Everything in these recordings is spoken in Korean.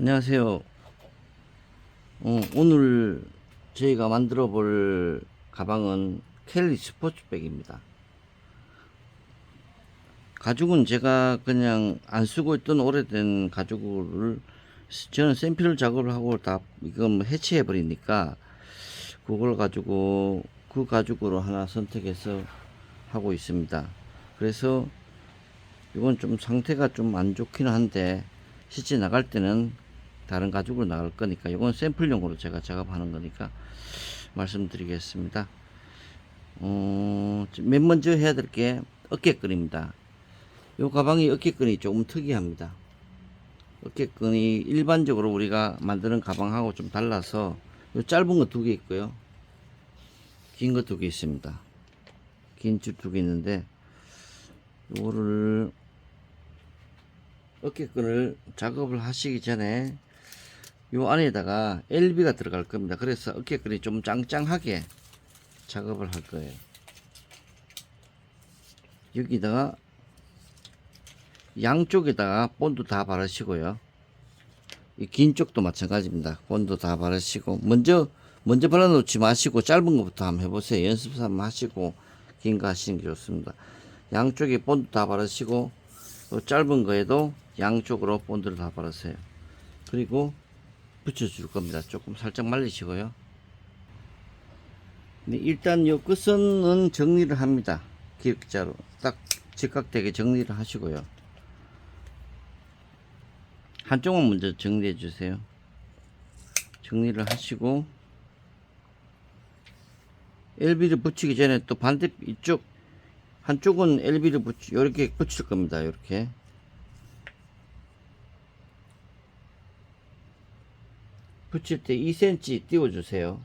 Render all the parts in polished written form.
안녕하세요. 오늘 저희가 만들어 볼 가방은 켈리 스포츠백입니다. 가죽은 제가 그냥 안 쓰고 있던 오래된 가죽을 저는 샘플 작업을 하고 다 이건 해체해 버리니까 그걸 가지고 그 가죽으로 하나 선택해서 하고 있습니다. 그래서 이건 좀 상태가 좀 안 좋긴 한데 실제 나갈 때는 다른 가죽으로 나갈 거니까 이건 샘플용으로 제가 작업하는 거니까 말씀드리겠습니다. 맨 먼저 해야 될 게 어깨끈입니다. 이 가방이 어깨끈이 조금 특이합니다. 어깨끈이 일반적으로 우리가 만드는 가방하고 좀 달라서 요 짧은 거 두 개 있고요, 긴 거 두 개 있습니다. 긴 줄 두 개 있는데 요거를 어깨끈을 작업을 하시기 전에 요 안에다가 LB가 들어갈 겁니다. 그래서 어깨끈이 좀 짱짱하게 작업을 할 거예요. 여기다가 양쪽에다가 본드 다 바르시고요. 이 긴 쪽도 마찬가지입니다. 본드 다 바르시고 먼저 발라 놓지 마시고 짧은 것부터 한번 해보세요. 연습 삼아 하시고 긴 거 하시는 게 좋습니다. 양쪽에 본드 다 바르시고 짧은 거에도 양쪽으로 본드를 다 바르세요. 그리고 붙여줄 겁니다. 조금 살짝 말리시고요. 네, 일단 요 끝선은 정리를 합니다. 기역자로 딱 직각되게 정리를 하시고요. 한쪽은 먼저 정리해 주세요. 정리를 하시고 LB를 붙이기 전에 또 반대 이쪽 한쪽은 LB를 이렇게 붙일 겁니다. 이렇게 붙일 때 2cm 띄워 주세요.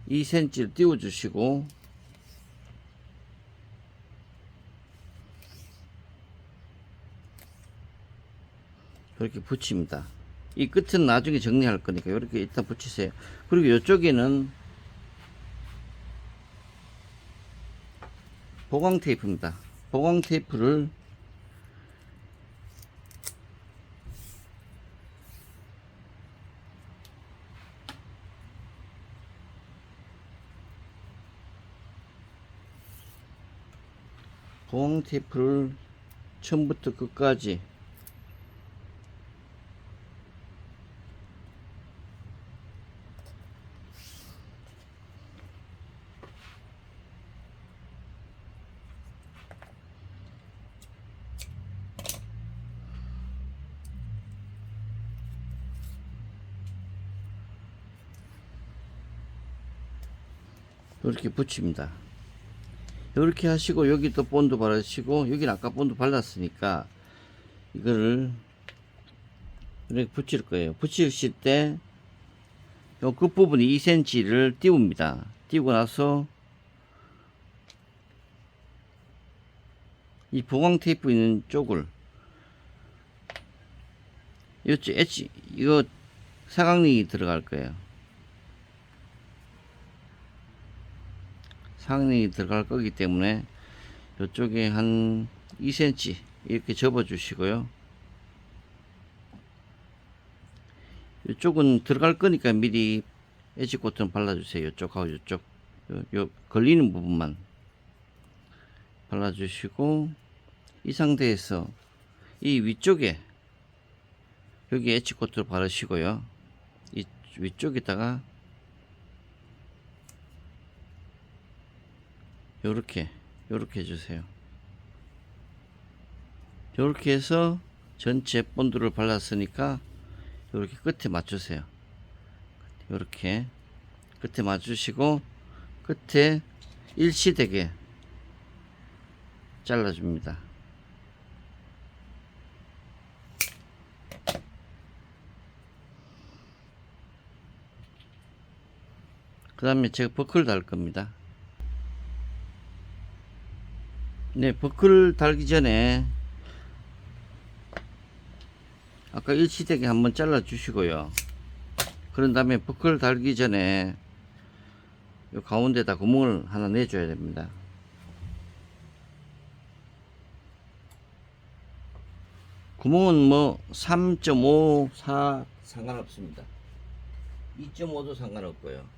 2cm를 띄워 주시고 이렇게 붙입니다. 이 끝은 나중에 정리할 거니까 이렇게 일단 붙이세요. 그리고 이쪽에는 보강 테이프입니다. 보강 테이프를 처음부터 끝까지 이렇게 붙입니다. 이렇게 하시고 여기 또 본드 바르시고 여기는 아까 본드 발랐으니까 이거를 이렇게 붙일 거예요. 붙이실 때 요 끝부분 2cm를 띄웁니다. 띄우고 나서 이 보강 테이프 있는 쪽을 이쪽 엣지 이거 사각링이 들어갈 거예요. 사각링이 들어갈 거기 때문에 이쪽에 한 2cm 이렇게 접어 주시고요. 이쪽은 들어갈 거니까 미리 엣지 코튼 발라주세요. 이쪽하고 이쪽 요 걸리는 부분만 발라주시고 이 상태에서 이 위쪽에 여기 엣지 코트를 바르시고요. 이 위쪽에다가 요렇게 해주세요. 요렇게 해서 전체 본드를 발랐으니까 요렇게 끝에 맞추세요. 요렇게 끝에 맞추시고 끝에 일치되게 잘라줍니다. 그 다음에 제가 버클 달 겁니다. 네, 버클 달기 전에 아까 일치되게 한번 잘라 주시고요. 그런 다음에 버클 달기 전에 요 가운데다 구멍을 하나 내줘야 됩니다. 구멍은 뭐 3.5, 4 상관없습니다. 2.5도 상관없고요.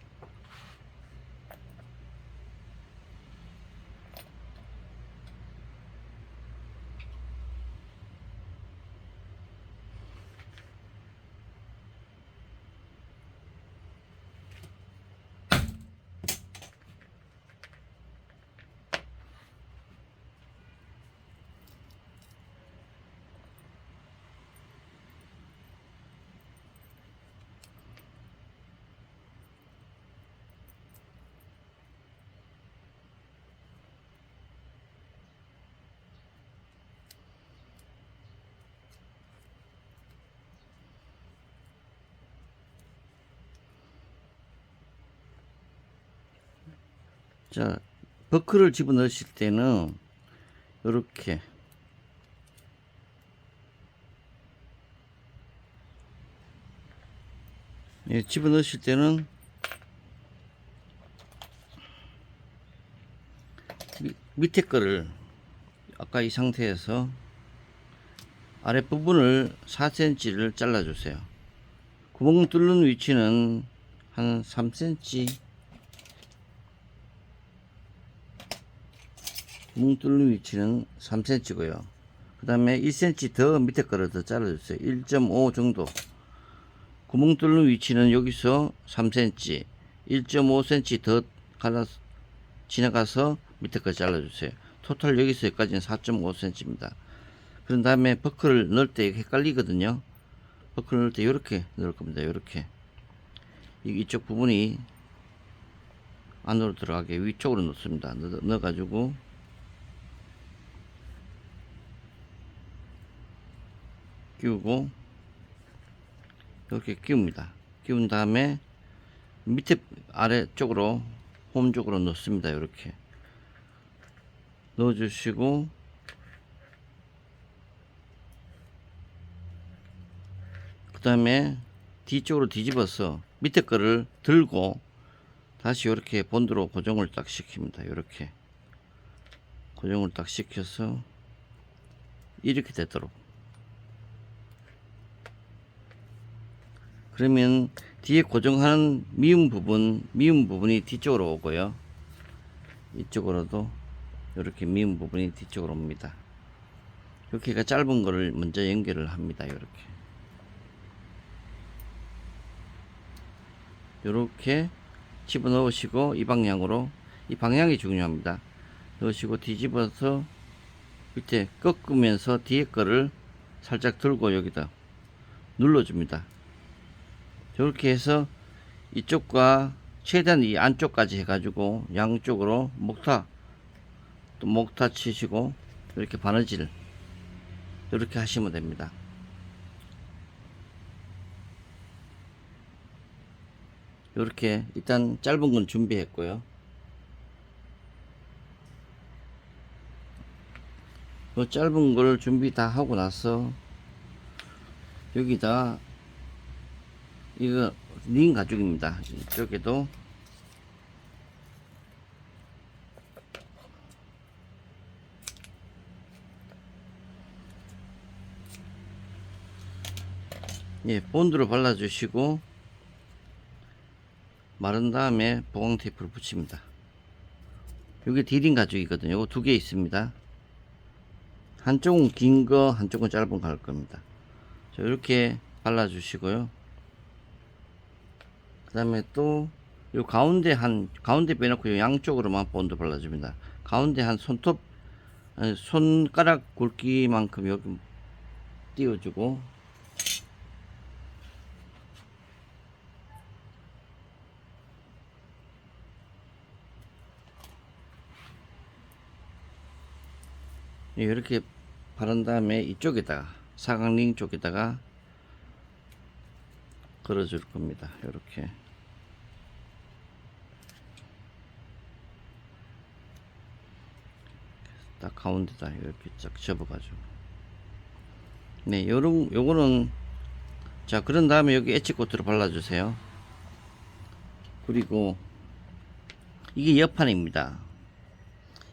자, 버클을 집어넣으실 때는 이렇게 집어넣으실 때는 밑에 거를 아까 이 상태에서 아랫부분을 4cm를 잘라주세요. 구멍 뚫는 위치는 한 3cm, 구멍 뚫는 위치는 3cm고요. 그 다음에 1cm 더 밑에 거를 더 잘라주세요. 1.5 정도. 구멍 뚫는 위치는 여기서 3cm, 1.5cm 더 지나가서 밑에 거 잘라주세요. 토탈 여기서 여기까지는 4.5cm입니다. 그런 다음에 버클을 넣을 때 헷갈리거든요. 버클을 넣을 때 이렇게 넣을 겁니다. 이렇게 이쪽 부분이 안으로 들어가게 위쪽으로 넣습니다. 넣어가지고 끼우고 이렇게 끼웁니다. 끼운 다음에 밑에 아래쪽으로 홈 쪽으로 넣습니다. 이렇게 넣어주시고 그 다음에 뒤쪽으로 뒤집어서 밑에 거를 들고 다시 이렇게 본드로 고정을 딱 시킵니다. 이렇게 고정을 딱 시켜서 이렇게 되도록. 그러면 뒤에 고정하는 미음 부분이 뒤쪽으로 오고요. 이쪽으로도 이렇게 미음 부분이 뒤쪽으로 옵니다. 이렇게가 짧은 거를 먼저 연결을 합니다. 이렇게 집어넣으시고 이 방향으로, 이 방향이 중요합니다. 넣으시고 뒤집어서 밑에 꺾으면서 뒤에 거를 살짝 들고 여기다 눌러줍니다. 이렇게 해서 이쪽과 최대한 이 안쪽까지 해가지고 양쪽으로 목타, 또 목타 치시고 이렇게 바느질 이렇게 하시면 됩니다. 이렇게 일단 짧은 건 준비했고요. 그 짧은 걸 준비 다 하고 나서 여기다 이거 링 가죽입니다. 이쪽에도 본드로 발라주시고 마른 다음에 보강 테이프를 붙입니다. 여기 디링 가죽이거든요. 이거 두 개 있습니다. 한쪽은 긴 거, 한쪽은 짧은 거 할 겁니다. 자, 이렇게 발라주시고요. 그 다음에 또 요 가운데 빼놓고 요 양쪽으로만 본드 발라줍니다. 가운데 한 손톱, 아니, 손가락 굵기만큼 여기 띄워주고, 이렇게 바른 다음에 이쪽에다가 사각링 쪽에다가 걸어줄 겁니다. 이렇게 딱 가운데다 이렇게 쫙 접어가지고, 요거는 자, 그런 다음에 여기 엣지코트를 발라주세요. 그리고 이게 옆판입니다.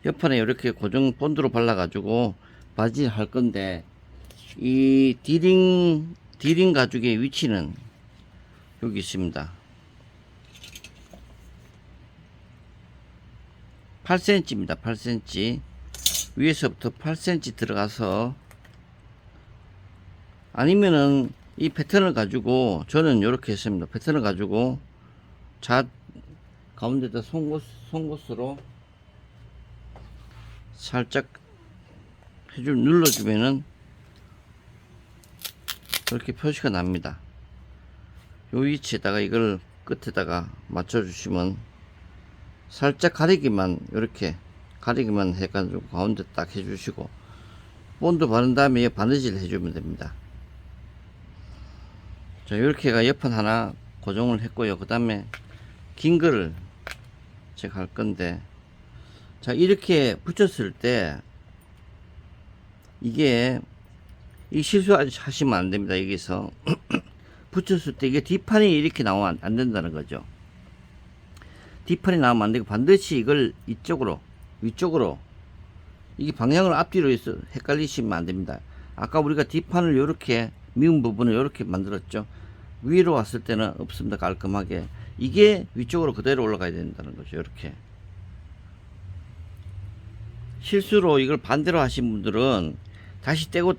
옆판에 이렇게 고정 본드로 발라가지고 바지 할 건데, 이 디링 가죽의 위치는 여기 있습니다. 8cm입니다. 8cm. 위에서부터 8cm 들어가서, 아니면은 이 패턴을 가지고, 저는 이렇게 했습니다. 패턴을 가지고 가운데다 송곳으로 살짝 눌러주면은 이렇게 표시가 납니다. 요 위치에다가 이걸 끝에다가 맞춰주시면, 살짝 가리기만, 이렇게 가리기만 해가지고 가운데 딱 해주시고, 본드 바른 다음에 바느질 해주면 됩니다. 자, 이렇게가 옆판 하나 고정을 했고요. 그 다음에 긴 거를 제가 할 건데, 자, 이렇게 붙였을 때 이게 이 실수하시면 안 됩니다. 여기서 붙였을 때 이게 뒷판이 이렇게 나오면 안 된다는 거죠. 뒷판이 나오면 안 되고, 반드시 이걸 위쪽으로, 이게 방향을 앞뒤로 해서 헷갈리시면 안 됩니다. 아까 우리가 뒷판을 이렇게 미운 부분을 이렇게 만들었죠. 위로 왔을 때는 없습니다. 깔끔하게. 이게 위쪽으로 그대로 올라가야 된다는 거죠. 이렇게. 실수로 이걸 반대로 하신 분들은 다시 떼고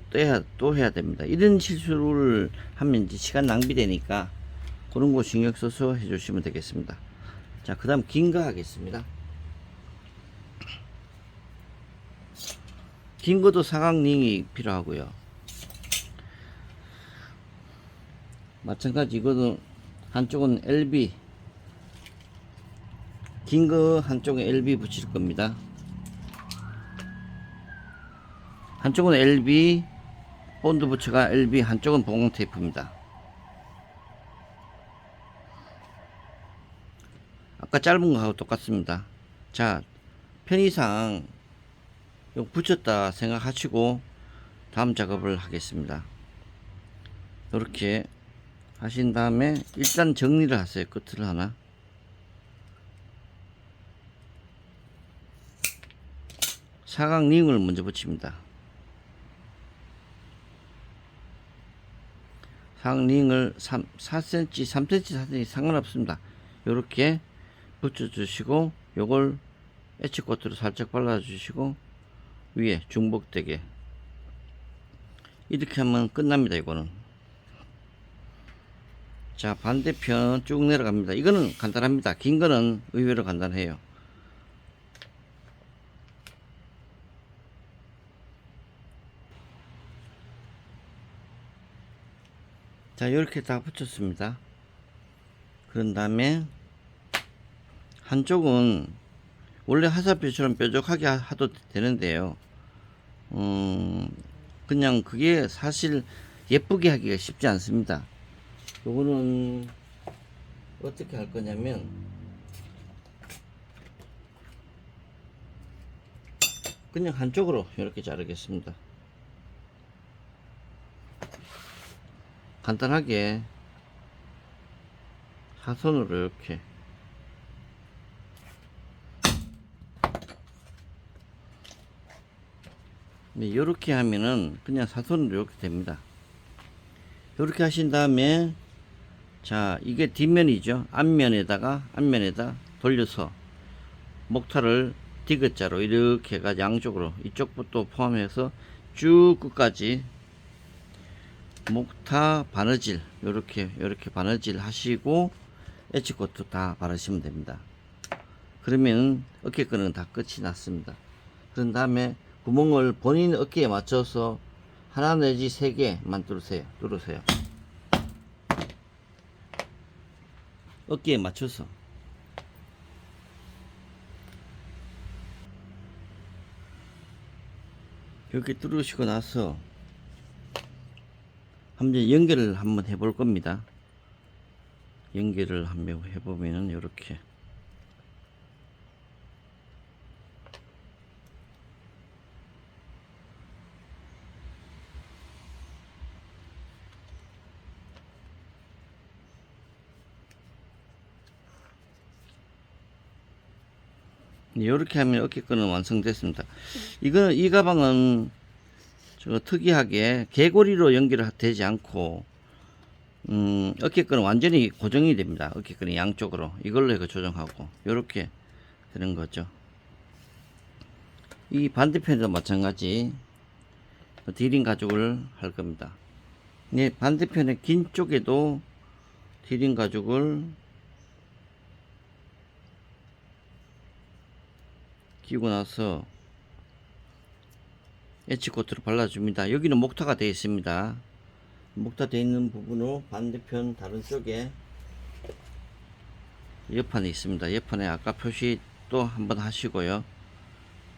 또 해야 됩니다. 이런 실수를 하면 이제 시간 낭비되니까 그런 거 신경 써서 해주시면 되겠습니다. 자, 그 다음 긴 거 하겠습니다. 긴 것도 사각링이 필요하고요. 마찬가지 이거도 한쪽은 LB, 긴 거 한쪽에 LB 붙일 겁니다. 한쪽은 LB, 본드 부츠가 LB, 한쪽은 보공 테이프입니다. 아까 짧은 거하고 똑같습니다. 자, 편의상 붙였다 생각하시고 다음 작업을 하겠습니다. 이렇게 하신 다음에 일단 정리를 하세요. 끝을 하나. 사각링을 먼저 붙입니다. 사각링을 4cm, 3cm, 4cm 상관없습니다. 이렇게 붙여주시고, 요걸 에치코트로 살짝 발라주시고, 위에 중복되게 이렇게 하면 끝납니다. 이거는. 자, 반대편 쭉 내려갑니다. 이거는 간단합니다. 긴 거는 의외로 간단해요. 자, 이렇게 다 붙였습니다. 그런 다음에 한쪽은 원래 화살표처럼 뾰족하게 하도 되는데요. 그냥 그게 사실 예쁘게 하기가 쉽지 않습니다. 요거는 어떻게 할 거냐면, 그냥 한쪽으로 이렇게 자르겠습니다. 간단하게 사선으로 이렇게. 이렇게 하면은 그냥 사선으로 이렇게 됩니다. 이렇게 하신 다음에, 자, 이게 뒷면이죠. 앞면에다 돌려서 목타를 디귿자로 이렇게 해가지고 양쪽으로, 이쪽부터 포함해서 쭉 끝까지 목타 바느질 이렇게 바느질 하시고 엣지코트 다 바르시면 됩니다. 그러면 어깨끈은 다 끝이 났습니다. 그런 다음에 구멍을 본인 어깨에 맞춰서 하나 내지 3개만 뚫으세요. 어깨에 맞춰서. 이렇게 뚫으시고 나서 한번 연결을 한번 해볼 겁니다. 연결을 한번 해보면은 이렇게. 이렇게 하면 어깨끈은 완성됐습니다. 이 가방은 특이하게 개고리로 연결되지 않고 어깨끈은 완전히 고정이 됩니다. 어깨끈이 양쪽으로 이걸로 해서 조정하고 이렇게 되는 거죠. 이 반대편도 마찬가지 디링 가죽을 할 겁니다. 네, 반대편의 긴 쪽에도 디링 가죽을 끼고 나서 엣지코트를 발라줍니다. 여기는 목타가 되어 있습니다. 목타 되어 있는 부분으로 반대편 다른 쪽에 옆판에 있습니다. 옆판에 아까 표시 또 한번 하시고요.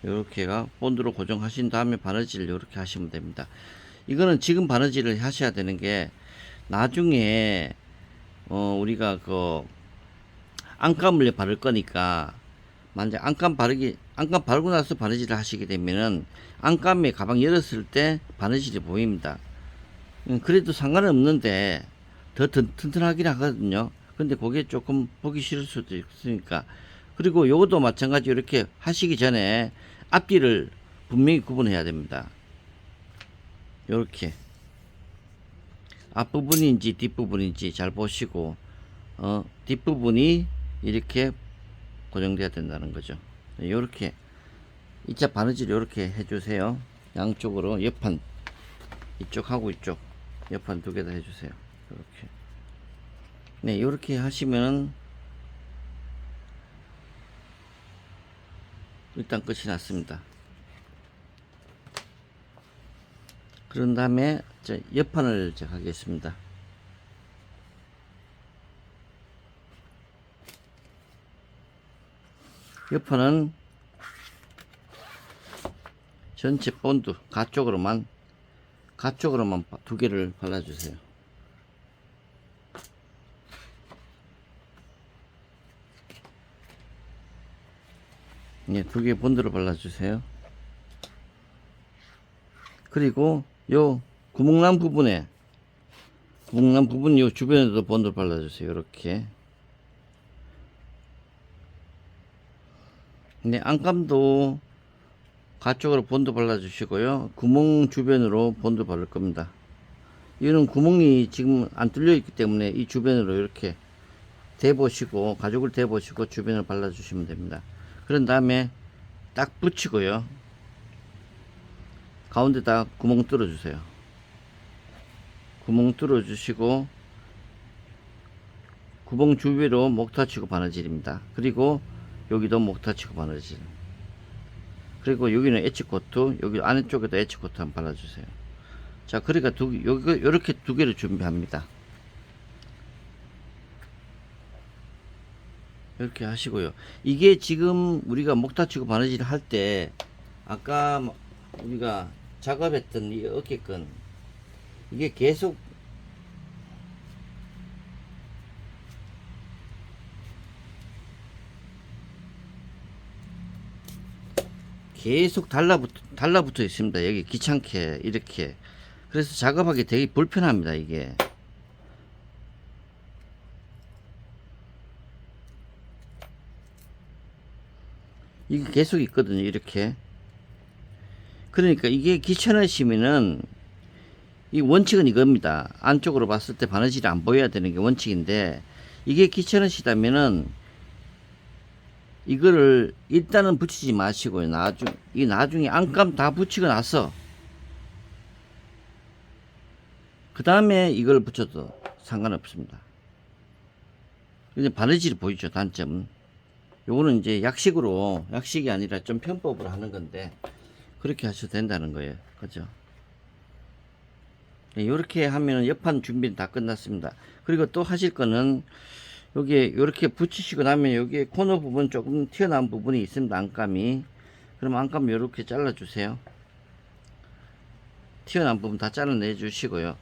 이렇게가 본드로 고정하신 다음에 바느질을 이렇게 하시면 됩니다. 이거는 지금 바느질을 하셔야 되는 게 나중에 우리가 그 안감을 바를 거니까 만약 안감 바르고 나서 바느질을 하시게 되면은 안감에 가방 열었을 때 바느질이 보입니다. 그래도 상관은 없는데 더 튼튼하긴 하거든요. 근데 그게 조금 보기 싫을 수도 있으니까. 그리고 요것도 마찬가지 이렇게 하시기 전에 앞뒤를 분명히 구분해야 됩니다. 요렇게 앞부분인지 뒷부분인지 잘 보시고 뒷부분이 이렇게 고정돼야 된다는 거죠. 요렇게 2차 바느질 요렇게 해주세요. 양쪽으로 옆판 이쪽하고 이쪽 옆판 두 개 다 해주세요. 이렇게 네 요렇게 하시면 일단 끝이 났습니다. 그런 다음에 옆판을 하겠습니다. 옆판은 전체 본드 가쪽으로만 두 개를 발라주세요. 네, 두 개 본드를 발라주세요. 그리고 요 구멍난 부분 요 주변에도 본드를 발라주세요. 이렇게. 네, 안감도 가쪽으로 본드 발라주시고요. 구멍 주변으로 본드 바를 겁니다. 이거는 구멍이 지금 안 뚫려 있기 때문에 이 주변으로 이렇게 대보시고 가죽을 대보시고 주변을 발라주시면 됩니다. 그런 다음에 딱 붙이고요. 가운데다 구멍 뚫어주세요. 구멍 뚫어주시고 구멍 주위로 목타 치고 바느질입니다. 그리고 여기도 목타 치고 바느질. 그리고 여기는 엣지코트, 여기 안쪽에도 엣지코트 한번 발라주세요. 자, 그러니까 요렇게 두 개를 준비합니다. 이렇게 하시고요. 이게 지금 우리가 목타 치고 바느질 할 때 아까 우리가 작업했던 이 어깨끈 이게 계속 달라붙어 있습니다. 여기 귀찮게 이렇게. 그래서 작업하기 되게 불편합니다. 이게 계속 있거든요. 이렇게. 그러니까 이게 귀찮으시면은 이 원칙은 이겁니다. 안쪽으로 봤을 때 바느질이 안 보여야 되는 게 원칙인데 이게 귀찮으시다면은 이거를 일단은 붙이지 마시고요. 나중에 안감 다 붙이고 나서 그 다음에 이걸 붙여도 상관없습니다. 이제 바느질이 보이죠. 단점은 요거는 이제 약식이 아니라 좀 편법으로 하는 건데 그렇게 하셔도 된다는 거예요. 그죠? 이렇게 하면 옆판 준비는 다 끝났습니다. 그리고 또 하실 거는 여기에 이렇게 붙이시고 나면 여기에 코너 부분 조금 튀어나온 부분이 있습니다. 안감이. 그럼 안감 이렇게 잘라 주세요. 튀어나온 부분 다 잘라내 주시고요.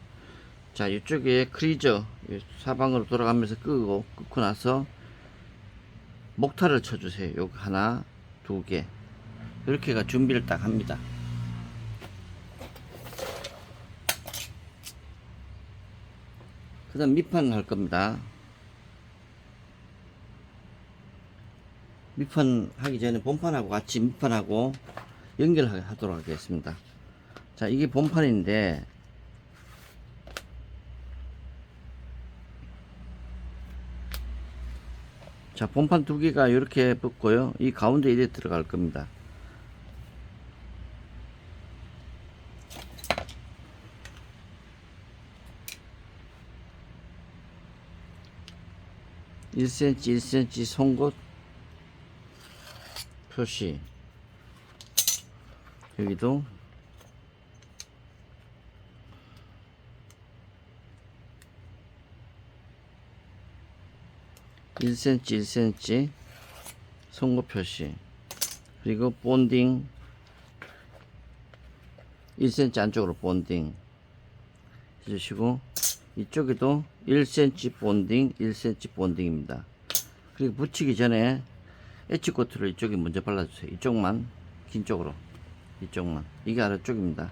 자, 이쪽에 크리저 사방으로 돌아가면서 끄고 나서 목타를 쳐 주세요. 여기 하나, 두 개. 이렇게가 준비를 딱 합니다. 그 다음 밑판 할 겁니다. 밑판 하기 전에 본판하고 같이 밑판하고 연결하도록 하겠습니다. 자, 이게 본판인데, 자, 본판 두 개가 이렇게 붙고요. 이 가운데 이래 들어갈 겁니다. (1cm) (1cm) 송곳 표시. 여기도 (1cm) (1cm) 송곳 표시. 그리고 본딩 1cm 안쪽으로 본딩 해주시고, 이쪽에도 1cm 본딩 1cm 본딩입니다. 그리고 붙이기 전에 엣지코트를 이쪽에 먼저 발라주세요. 이쪽만, 긴 쪽으로, 이쪽만. 이게 아래쪽입니다.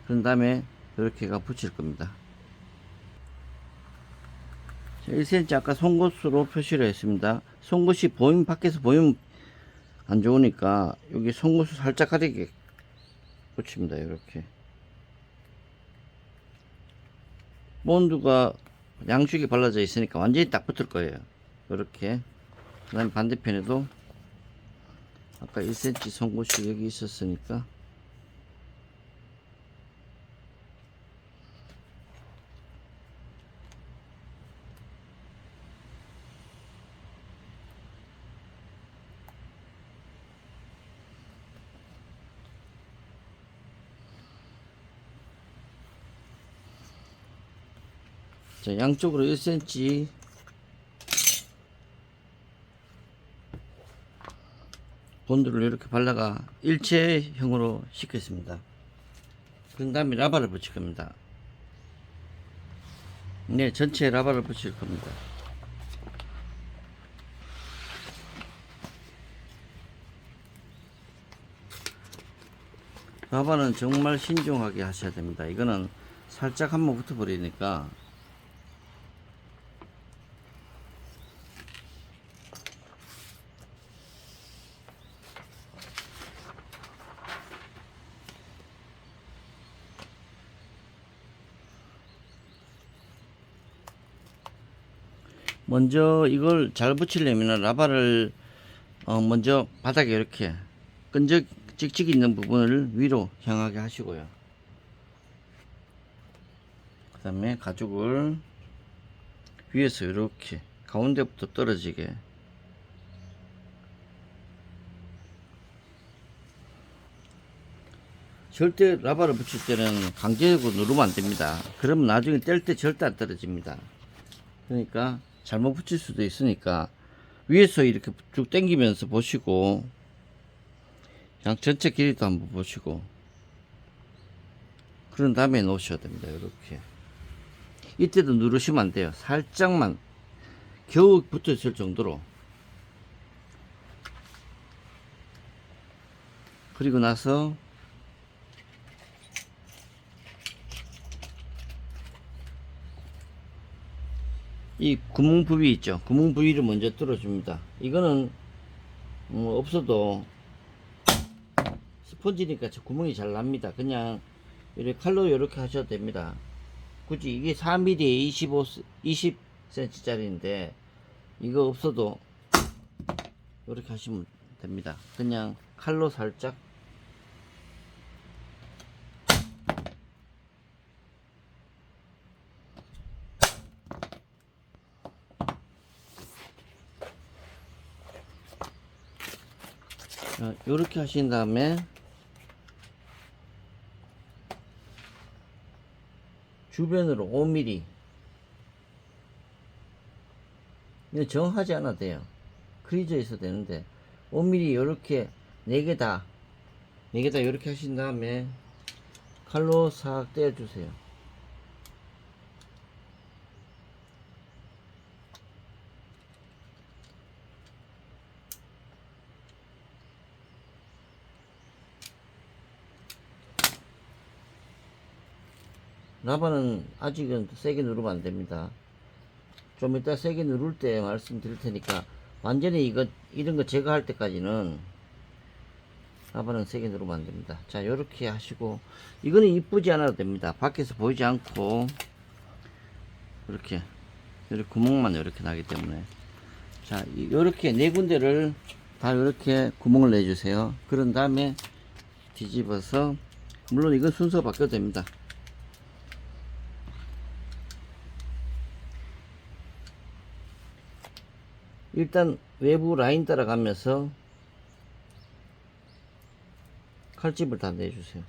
그런 다음에 이렇게가 붙일 겁니다. 1cm 아까 송곳으로 표시를 했습니다. 송곳이 보이면, 밖에서 보이면 안 좋으니까 여기 송곳을 살짝 가리게 붙입니다. 이렇게 본드가 양쪽에 발라져 있으니까 완전히 딱 붙을 거예요. 이렇게. 그 다음에 반대편에도 아까 1cm 송곳이 여기 있었으니까 자, 양쪽으로 1cm 본드를 이렇게 발라가 일체형으로 시켰습니다. 그 다음에 라바를 붙일 겁니다. 네, 전체에 라바를 붙일 겁니다. 라바는 정말 신중하게 하셔야 됩니다. 이거는 살짝 한번 붙어 버리니까 먼저 이걸 잘 붙이려면 라바를 먼저 바닥에 이렇게 끈적 찍찍 있는 부분을 위로 향하게 하시고요. 그 다음에 가죽을 위에서 이렇게 가운데부터 떨어지게 절대 라바를 붙일 때는 강제적으로 누르면 안 됩니다. 그러면 나중에 뗄 때 절대 안 떨어집니다. 그러니까 잘못 붙일 수도 있으니까 위에서 이렇게 쭉 당기면서 보시고, 양 전체 길이도 한번 보시고, 그런 다음에 놓으셔야 됩니다. 이렇게. 이때도 누르시면 안 돼요. 살짝만 겨우 붙어 있을 정도로. 그리고 나서 이 구멍 부위 있죠. 구멍 부위를 먼저 뚫어줍니다. 이거는 없어도 스펀지니까 구멍이 잘 납니다. 그냥 이렇게 칼로 이렇게 하셔도 됩니다. 굳이 이게 4mm에 20cm 짜리인데 이거 없어도 이렇게 하시면 됩니다. 그냥 칼로 살짝 이렇게 하신 다음에 주변으로 5mm, 이거 정하지 않아도 돼요. 그려져 있어도 되는데 5mm 이렇게 4개 다 이렇게 하신 다음에 칼로 싹 떼어주세요. 라바는 아직은 세게 누르면 안 됩니다. 좀 이따 세게 누를 때 말씀드릴 테니까 완전히 이런 거 제거할 때까지는 라바는 세게 누르면 안 됩니다. 자, 요렇게 하시고, 이거는 이쁘지 않아도 됩니다. 밖에서 보이지 않고, 이렇게 구멍만 이렇게 나기 때문에. 자, 요렇게 네 군데를 다 이렇게 구멍을 내주세요. 그런 다음에 뒤집어서, 물론 이건 순서가 바뀌어도 됩니다. 일단 외부 라인 따라가면서 칼집을 다 내주세요.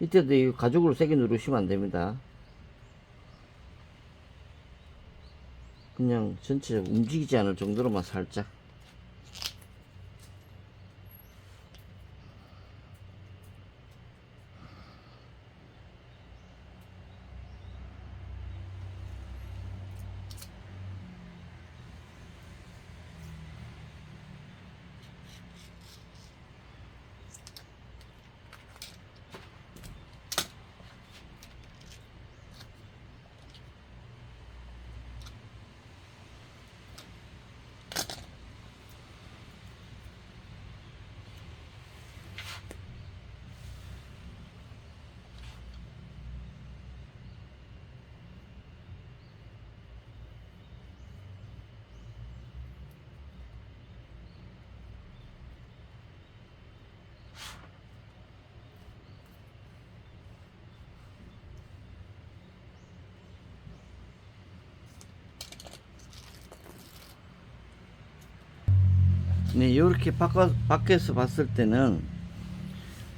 이때도 이 가죽으로 세게 누르시면 안 됩니다. 그냥 전체적으로 움직이지 않을 정도로만 살짝. 네, 이렇게 밖에서 봤을 때는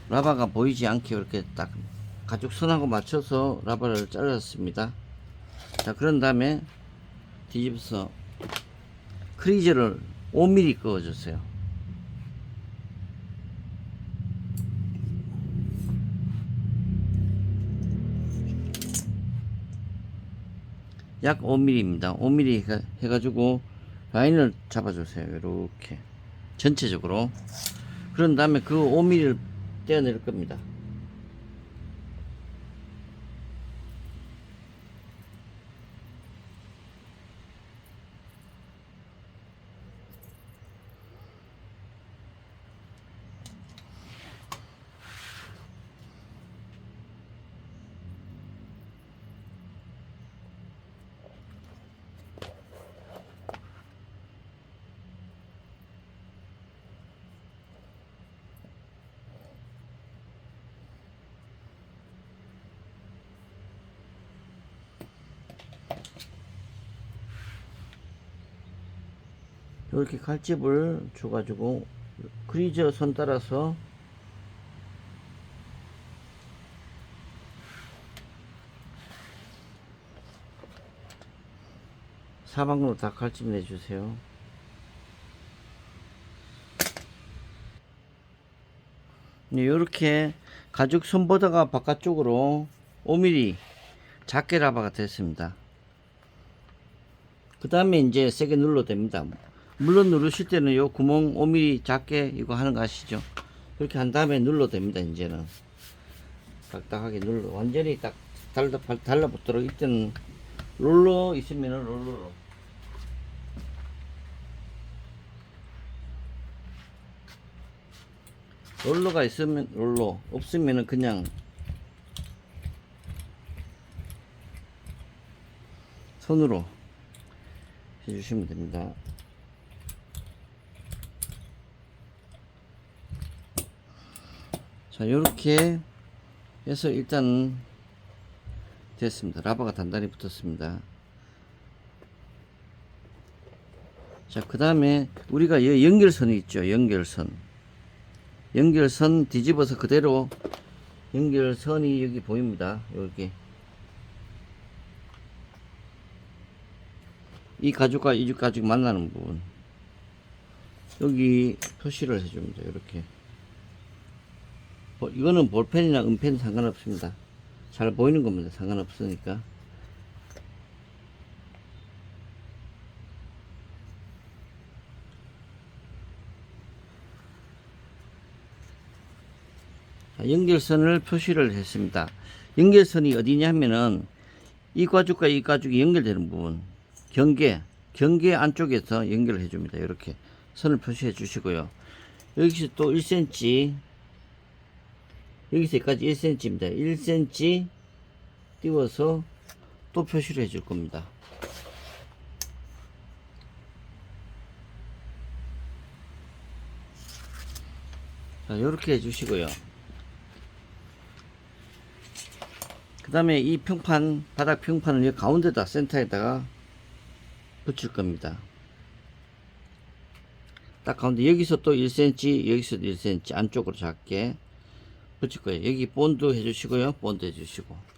라바가 보이지 않게 이렇게 딱 가죽 선하고 맞춰서 라바를 잘랐습니다. 자, 그런 다음에 뒤집어서 크리저를 5mm 그어주세요. 약 5mm입니다. 5mm 해가지고 라인을 잡아주세요. 이렇게 전체적으로. 그런 다음에 그 5mm를 떼어낼 겁니다. 이렇게 칼집을 줘가지고 크리저 선 따라서 사방으로 다 칼집 내주세요. 네, 이렇게 가죽 손보다가 바깥쪽으로 5mm 작게 라바가 됐습니다. 그 다음에 이제 세게 눌러도 됩니다. 물론 누르실 때는 요 구멍 5mm 작게 이거 하는 거 아시죠? 그렇게 한 다음에 눌러도 됩니다. 이제는 딱딱하게 눌러, 완전히 딱 달라붙도록. 이때는 롤러 있으면은 롤러로, 롤러가 있으면 롤러, 없으면은 그냥 손으로 해주시면 됩니다. 자, 요렇게 해서 일단 됐습니다. 라바가 단단히 붙었습니다. 자, 그 다음에 우리가 연결선이 있죠. 연결선 뒤집어서 그대로 연결선이 여기 보입니다. 여기 이 가죽과 이 가죽 만나는 부분, 여기 표시를 해줍니다. 이렇게. 이거는 볼펜이나 은펜 상관없습니다. 잘 보이는 겁니다. 상관없으니까. 연결선을 표시를 했습니다. 연결선이 어디냐면은 이 가죽과 이 가죽이 연결되는 부분, 경계 안쪽에서 연결을 해줍니다. 이렇게 선을 표시해 주시고요. 여기서 또 1cm, 여기서까지 1cm입니다. 1cm 띄워서 또 표시를 해 줄 겁니다. 자, 요렇게 해 주시고요. 그 다음에 이 평판, 바닥 평판을 여기 가운데다 센터에다가 붙일 겁니다. 딱 가운데 여기서 또 1cm, 여기서도 1cm 안쪽으로 작게 붙일 거예요. 여기 본드 해 주시고요. 본드 해 주시고.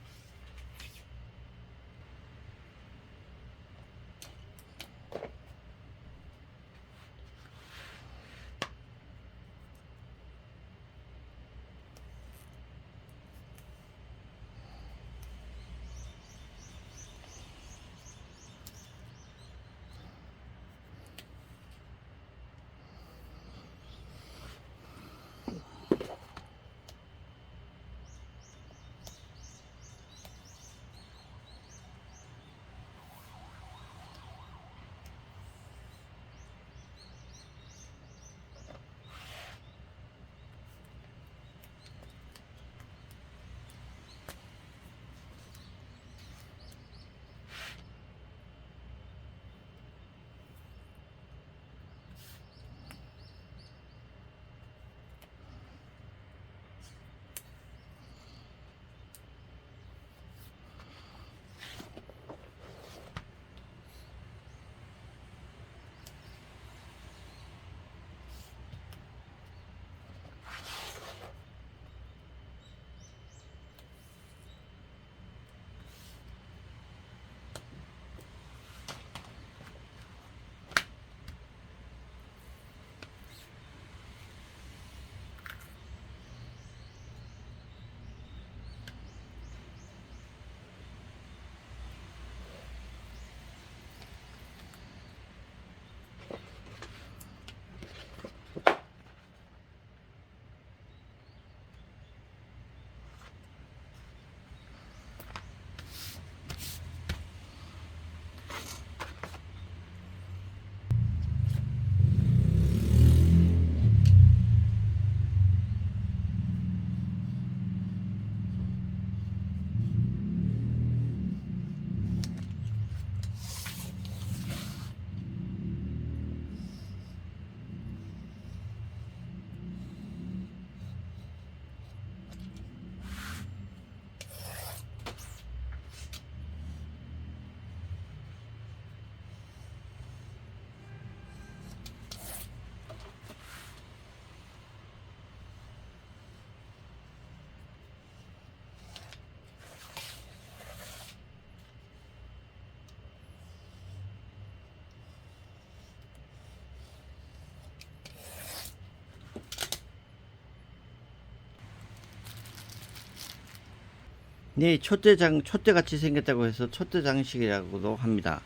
네, 촛대 같이 생겼다고 해서 촛대 장식이라고도 합니다.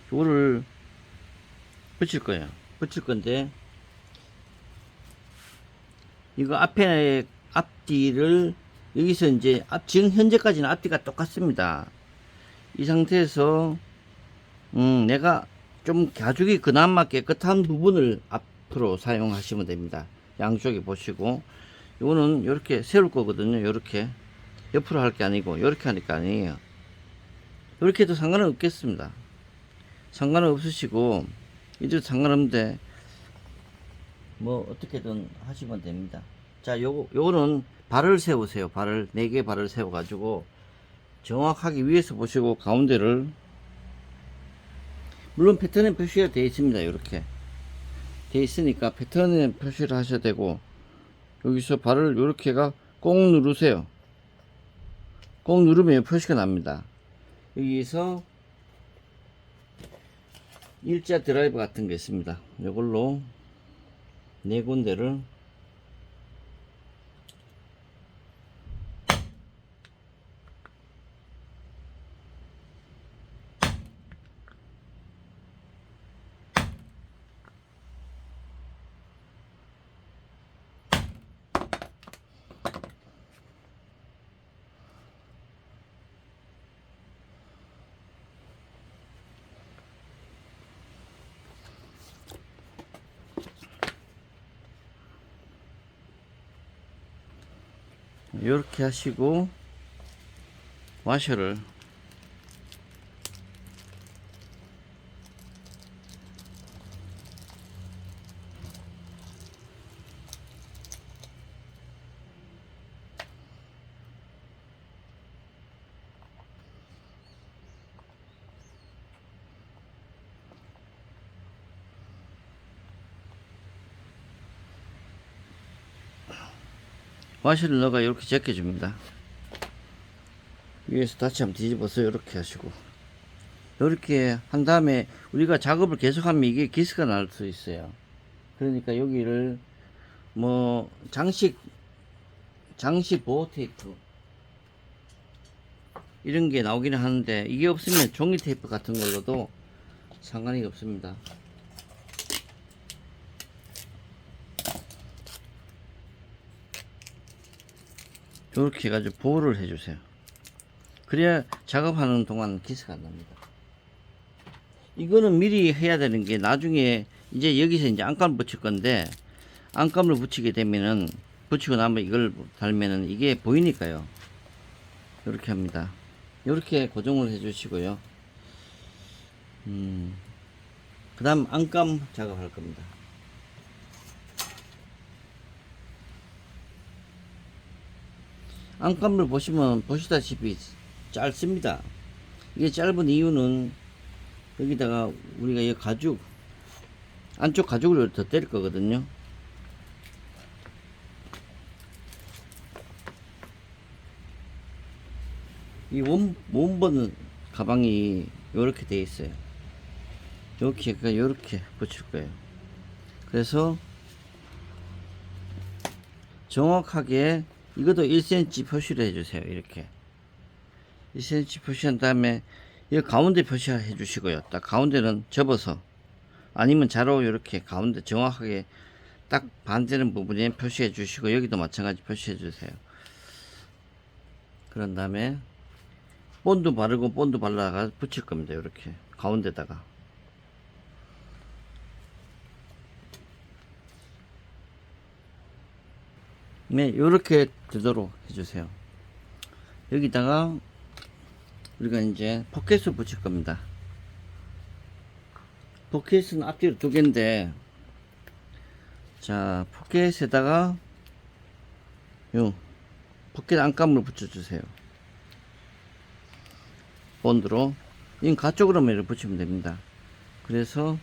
이거를 붙일 거예요. 붙일 건데, 이거 앞뒤를, 여기서 이제 지금 현재까지는 앞뒤가 똑같습니다. 이 상태에서, 내가 좀 가죽이 그나마 깨끗한 부분을 앞으로 사용하시면 됩니다. 양쪽에 보시고, 이거는 이렇게 세울 거거든요. 이렇게. 옆으로 할 게 아니고 이렇게 하니까 아니에요. 이렇게 해도 상관은 없겠습니다. 상관은 없으시고 이도 상관없는데 뭐 어떻게든 하시면 됩니다. 자, 요거는 발을 세우세요. 발을 4개 발을 세워 가지고 정확하게 위에서 보시고 가운데를, 물론 패턴에 표시가 되어 있습니다. 이렇게 되어 있으니까 패턴에 표시를 하셔야 되고, 여기서 발을 이렇게가 꼭 누르세요. 꼭 누르면 표시가 납니다. 여기서 일자 드라이버 같은 게 있습니다. 이걸로 4군데를 이렇게 하시고 와셔를 넣어가 이렇게 제껴줍니다. 위에서 다시 한번 뒤집어서 이렇게 하시고 이렇게 한 다음에 우리가 작업을 계속하면 이게 기스가 날 수 있어요. 그러니까 여기를 뭐 장식 보호 테이프 이런 게 나오기는 하는데 이게 없으면 종이 테이프 같은 걸로도 상관이 없습니다. 이렇게 해가지고 보호를 해주세요. 그래야 작업하는 동안 기스가 안 납니다. 이거는 미리 해야 되는 게 나중에 이제 여기서 이제 안감을 붙일 건데 안감을 붙이게 되면은 붙이고 나면 이걸 달면은 이게 보이니까요. 이렇게 합니다. 이렇게 고정을 해 주시고요. 그 다음 안감 작업할 겁니다. 안감을 보시다시피 짧습니다. 이게 짧은 이유는 여기다가 우리가 이 가죽 안쪽 가죽을 더 때릴 거거든요. 이 원본 가방이 이렇게 되어 있어요. 이렇게 붙일 거예요. 그래서 정확하게 이것도 1cm 표시를 해주세요. 이렇게 1cm 표시한 다음에 이 가운데 표시해 주시고요. 딱 가운데는 접어서 아니면 자로 이렇게 가운데 정확하게 딱 반되는 부분에 표시해 주시고 여기도 마찬가지 표시해 주세요. 그런 다음에 본드 바르고 본드 발라가 붙일 겁니다. 이렇게 가운데다가 네, 이렇게 되도록 해주세요. 여기다가 우리가 이제 포켓을 붙일 겁니다. 포켓은 앞뒤로 두 개인데, 자, 포켓에다가 요 포켓 안감을 붙여주세요. 본드로 이건 가쪽으로만 이렇게 붙이면 됩니다. 그래서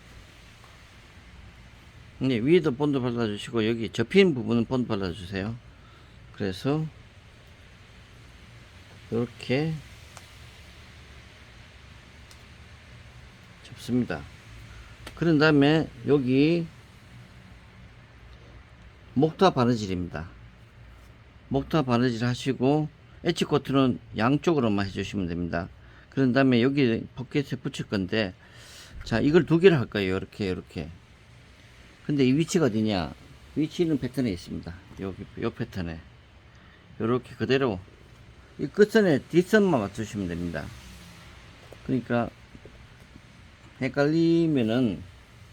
네, 위에도 본드 발라주시고 여기 접힌 부분은 본드 발라주세요. 그래서 이렇게 접습니다. 그런 다음에 여기 목타 바느질입니다. 목타 바느질 하시고 엣지코트는 양쪽으로만 해주시면 됩니다. 그런 다음에 여기 포켓에 붙일 건데, 자, 이걸 두 개를 할 거예요. 이렇게. 근데 이 위치가 어디냐? 위치는 패턴에 있습니다. 여기, 요 패턴에. 요렇게 그대로 이 끝선에 뒷선만 맞추시면 됩니다. 그러니까 헷갈리면은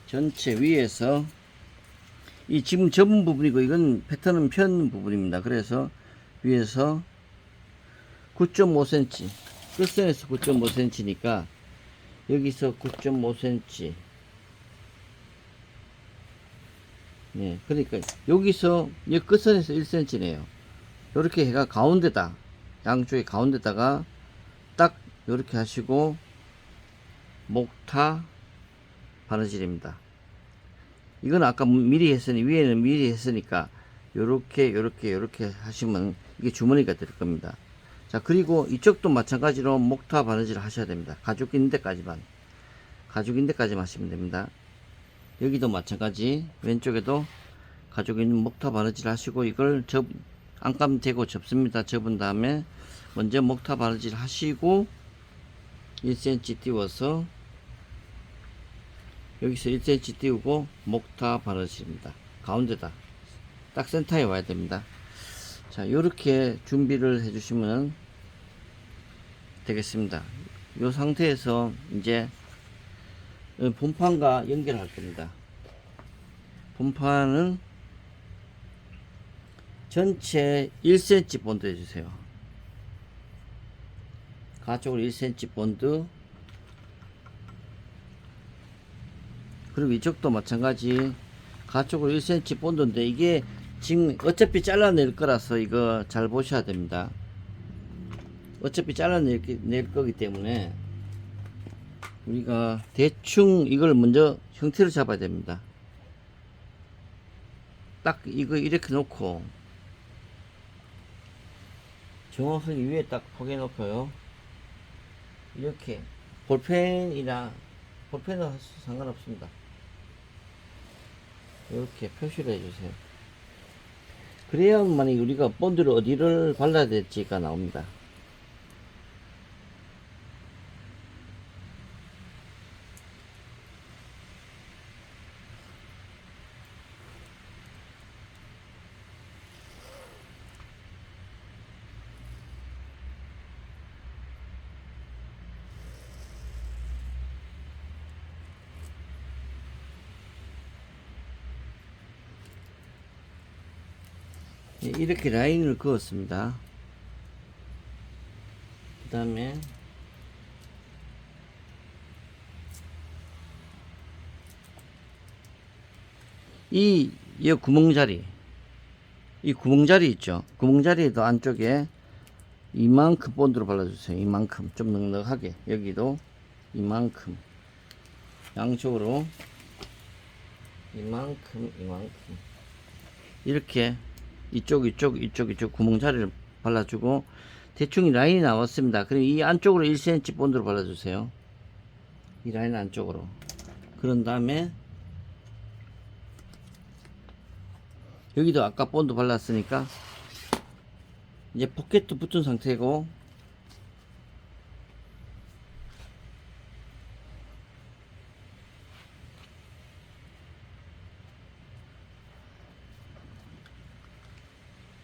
전체 위에서 이 지금 접은 부분이고 이건 패턴은 편 부분입니다. 그래서 위에서 9.5cm 끝선에서 9.5cm니까 여기서 9.5cm 네, 그러니까 여기서 이 끝선에서 1cm네요. 이렇게 해가 가운데다 양쪽에 가운데다가 딱 이렇게 하시고 목타 바느질입니다. 이건 아까 미리 했으니 위에는 미리 했으니까 요렇게 하시면 이게 주머니가 될 겁니다. 자, 그리고 이쪽도 마찬가지로 목타 바느질 하셔야 됩니다. 가죽 있는 데까지만 하시면 됩니다. 여기도 마찬가지 왼쪽에도 가죽 있는 목타 바느질 하시고 이걸 안감 대고 접습니다. 접은 다음에 먼저 목타 바느질 하시고 1cm 띄워서 여기서 1cm 띄우고 목타 바느질입니다. 가운데다 딱 센터에 와야 됩니다. 자, 요렇게 준비를 해 주시면 되겠습니다. 이 상태에서 이제 본판과 연결할 겁니다. 본판은 전체 1cm 본드 해주세요. 가쪽으로 1cm 본드. 그리고 이쪽도 마찬가지 가쪽으로 1cm 본드인데, 이게 지금 어차피 잘라낼 거라서 이거 잘 보셔야 됩니다. 어차피 잘라낼 거기 때문에 우리가 대충 이걸 먼저 형태를 잡아야 됩니다. 딱 이거 이렇게 놓고 정확하게 위에 딱 포개 놓고요. 이렇게 볼펜은 상관없습니다. 이렇게 표시를 해주세요. 그래야만 우리가 본드를 어디를 발라야 될지가 나옵니다. 이렇게 라인을 그었습니다. 그 다음에 이 구멍자리, 이 구멍자리 있죠. 구멍자리에도 안쪽에 이만큼 본드로 발라주세요. 이만큼 좀 넉넉하게, 여기도 이만큼, 양쪽으로 이만큼 이렇게 이쪽 구멍자리를 발라주고, 대충 이 라인이 나왔습니다. 그럼 이 안쪽으로 1cm 본드로 발라주세요. 이 라인 안쪽으로. 그런 다음에 여기도 아까 본드 발랐으니까 이제 포켓도 붙은 상태고,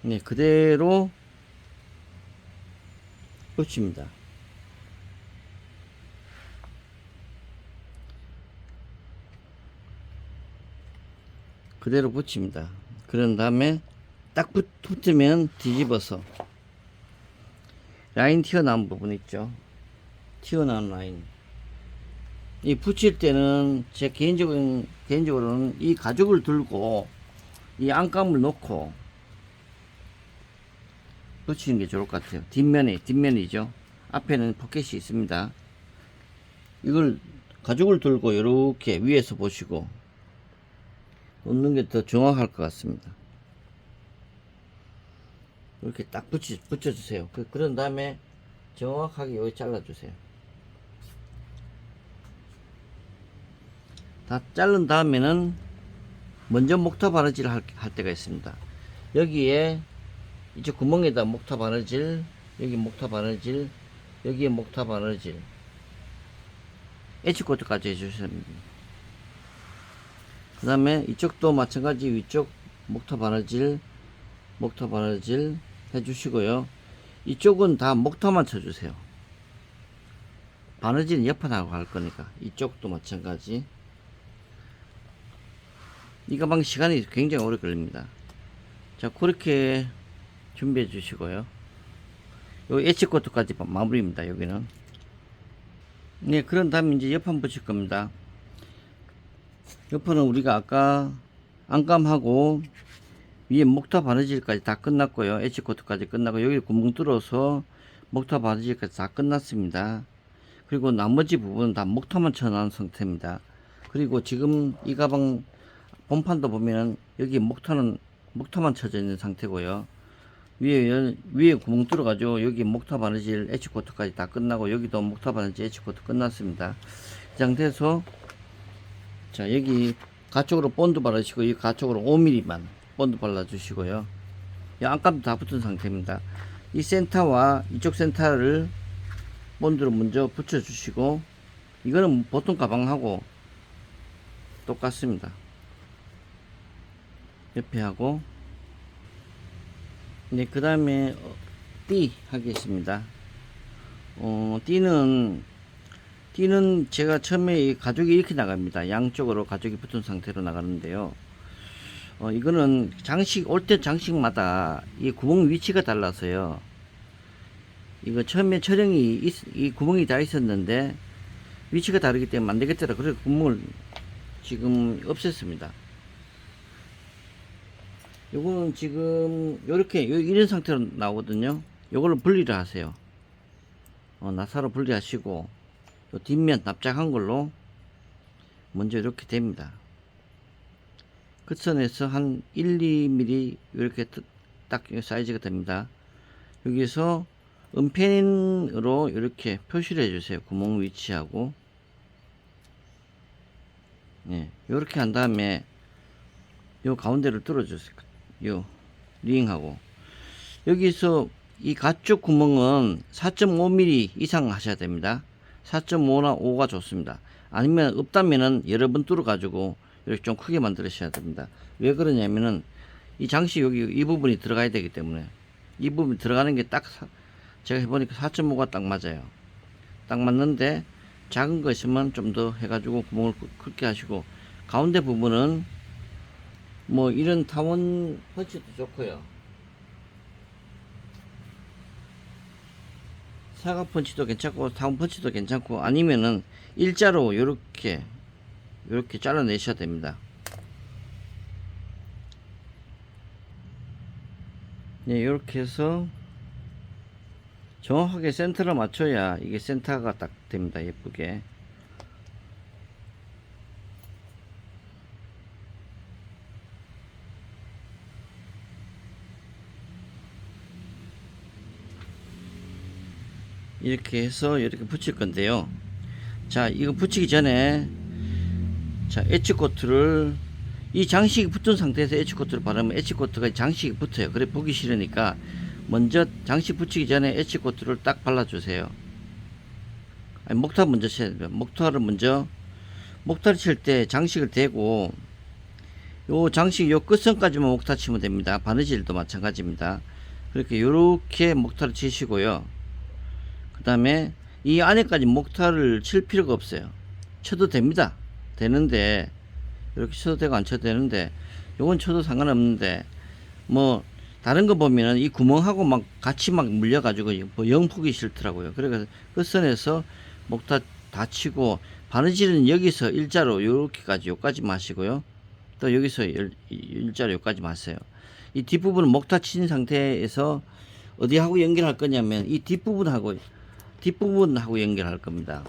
네, 그대로 붙입니다. 그대로 붙입니다. 그런 다음에 딱 붙으면 뒤집어서 라인 튀어나온 부분 있죠. 튀어나온 라인. 이 붙일 때는 제 개인적으로는 이 가죽을 들고 이 안감을 놓고 붙이는 게 좋을 것 같아요. 뒷면이죠. 앞에는 포켓이 있습니다. 이걸 가죽을 들고 이렇게 위에서 보시고 놓는 게 더 정확할 것 같습니다. 이렇게 딱 붙여주세요. 그런 다음에 정확하게 여기 잘라주세요. 다 자른 다음에는 먼저 목타 바느질 할 때가 있습니다. 여기에 이제 구멍에다 목타 바느질, 여기 목타 바느질, 여기에 목타 바느질, H코트까지 해주셔야 됩니다. 그 다음에 이쪽도 마찬가지 위쪽 목타 바느질 해주시고요. 이쪽은 다 목타만 쳐주세요. 바느질은 옆에 나가고 할 거니까. 이쪽도 마찬가지. 이 가방 시간이 굉장히 오래 걸립니다. 자, 그렇게 준비해 주시고요. 요 H코트까지 마무리입니다. 여기는. 네, 그런 다음에 이제 옆판 붙일 겁니다. 옆판은 우리가 아까 안감하고 위에 목타 바느질까지 다 끝났고요. H코트까지 끝나고, 여기 구멍 뚫어서 목타 바느질까지 다 끝났습니다. 그리고 나머지 부분은 다 목타만 쳐놓은 상태입니다. 그리고 지금 이 가방 본판도 보면은 여기 목타만 쳐져 있는 상태고요. 위에 구멍 뚫어 가지고 여기 목타 바느질 H코트까지 다 끝나고, 여기도 목타 바느질 H코트 끝났습니다. 이 상태에서 자, 여기 가쪽으로 본드 바르시고, 이 가쪽으로 5mm만 본드 발라 주시고요. 이 안감도 다 붙은 상태입니다. 이 센터와 이쪽 센터를 본드로 먼저 붙여 주시고, 이거는 보통 가방하고 똑같습니다. 옆에 하고, 네, 그 다음에 띠 하겠습니다. 띠는 제가 처음에 이 가죽이 이렇게 나갑니다. 양쪽으로 가죽이 붙은 상태로 나가는데요. 이거는 올 때 장식마다 이 구멍 위치가 달라서요. 이거 처음에 촬영이 이 구멍이 다 있었는데 위치가 다르기 때문에 안 되겠더라. 그래서 구멍을 지금 없앴습니다. 요거는 지금 요렇게 이런 상태로 나오거든요. 요걸로 분리를 하세요. 나사로 분리하시고 요 뒷면 납작한 걸로 먼저 이렇게 됩니다. 끝선에서 한 1, 2mm 이렇게 딱 사이즈가 됩니다. 여기서 은펜으로 이렇게 표시를 해주세요. 구멍 위치하고. 네, 이렇게 한 다음에 요 가운데를 뚫어주세요. 요 링하고 여기서 이 가쪽 구멍은 4.5mm 이상 하셔야 됩니다. 4.5나 5가 좋습니다. 아니면 없다면은 여러 번 뚫어 가지고 이렇게 좀 크게 만들으셔야 됩니다. 왜 그러냐면은 이 장식 여기 이 부분이 들어가야 되기 때문에 이 부분 들어가는 게 딱 제가 해보니까 4.5가 딱 맞아요. 딱 맞는데 작은 거 있으면 좀 더 해가지고 구멍을 크게 하시고 가운데 부분은 뭐 이런 타원 펀치도 좋고요. 사각 펀치도 괜찮고 타원 펀치도 괜찮고 아니면은 일자로 요렇게 잘라내셔야 됩니다. 네, 요렇게 해서 정확하게 센터를 맞춰야 이게 센터가 딱 됩니다. 예쁘게. 이렇게 해서 이렇게 붙일 건데요. 자, 이거 붙이기 전에 자, 엣지코트를 이 장식이 붙은 상태에서 엣지코트를 바르면 엣지코트가 장식이 붙어요. 그래 보기 싫으니까 먼저 장식 붙이기 전에 엣지코트를 딱 발라주세요. 아니, 목타 먼저 쳐야 돼요. 목타를 칠 때 장식을 대고 요 장식 요 끝선까지만 목타 치면 됩니다. 바느질도 마찬가지입니다. 그렇게 요렇게 목타를 치시고요. 그 다음에 이 안에까지 목타를 칠 필요가 없어요. 쳐도 됩니다. 되는데 이렇게 쳐도 되고 안 쳐도 되는데 요건 쳐도 상관없는데 뭐 다른 거 보면은 이 구멍하고 막 같이 막 물려 가지고 뭐 영 보기 싫더라고요. 그래서 끝선에서 목타 다 치고 바느질은 여기서 일자로 요렇게까지 요까지 마시고요. 또 여기서 일자로 요까지 마세요. 이 뒷부분은 목타 친 상태에서 어디하고 연결할 거냐면 이 뒷부분하고 연결할 겁니다.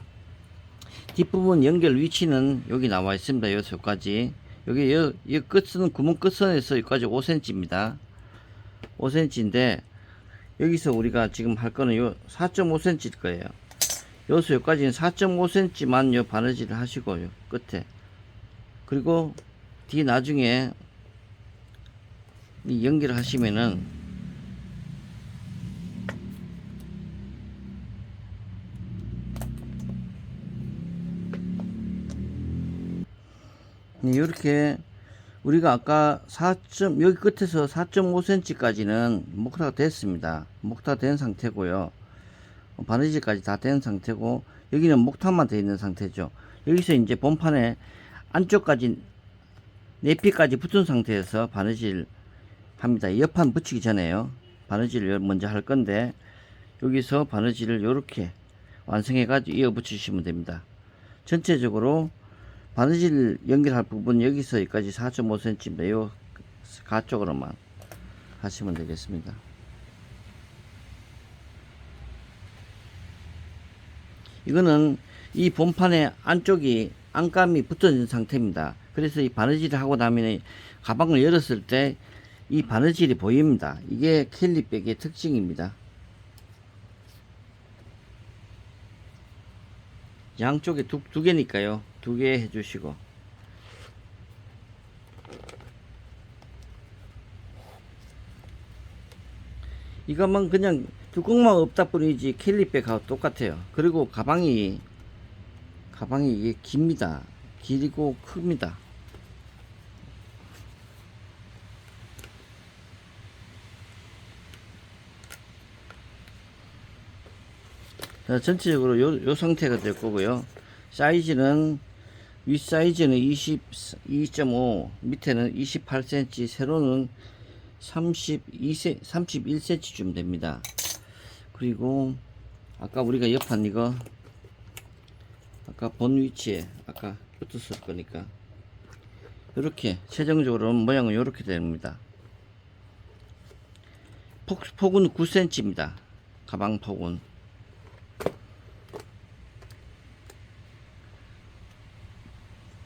뒷부분 연결 위치는 여기 나와 있습니다. 여기까지 여기 끝은 구멍 끝선에서 여기까지 5cm입니다. 5cm인데 여기서 우리가 지금 할 거는 요 4.5cm일 거예요. 여기서 여기까지는 4.5cm만 요 바느질을 하시고요. 끝에 그리고 뒤 나중에 이 연결을 하시면은 이렇게 우리가 아까 여기 끝에서 4.5cm 까지는 목타가 됐습니다. 목타 된 상태고요. 바느질까지 다 된 상태고 여기는 목타만 되어 있는 상태죠. 여기서 이제 본판에 안쪽까지 내피까지 붙은 상태에서 바느질 합니다. 옆판 붙이기 전에요. 바느질을 먼저 할 건데 여기서 바느질을 이렇게 완성해 가지고 이어 붙이시면 됩니다. 전체적으로 바느질 연결할 부분 여기서 여기까지 4.5cm입니다. 요 가쪽으로만 하시면 되겠습니다. 이거는 이 본판의 안쪽이 안감이 붙어진 상태입니다. 그래서 이 바느질을 하고 나면 가방을 열었을 때 이 바느질이 보입니다. 이게 캘리백의 특징입니다. 양쪽에 두 개니까요. 두 개 해주시고 이것만 그냥 뚜껑만 없다 뿐이지 캘리백하고 똑같아요. 그리고 가방이 이게 깁니다. 길고 큽니다. 자, 전체적으로 요 상태가 될 거고요. 사이즈는 윗 사이즈는 22.5, 밑에는 28cm, 세로는 31cm쯤 됩니다. 그리고 아까 우리가 옆판 이거 아까 본 위치에 아까 붙었을 거니까 이렇게 최종적으로 모양은 이렇게 됩니다. 폭은 9cm입니다. 가방 폭은.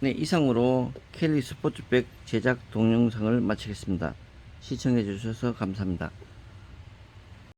네, 이상으로 켈리 스포츠백 제작 동영상을 마치겠습니다. 시청해 주셔서 감사합니다.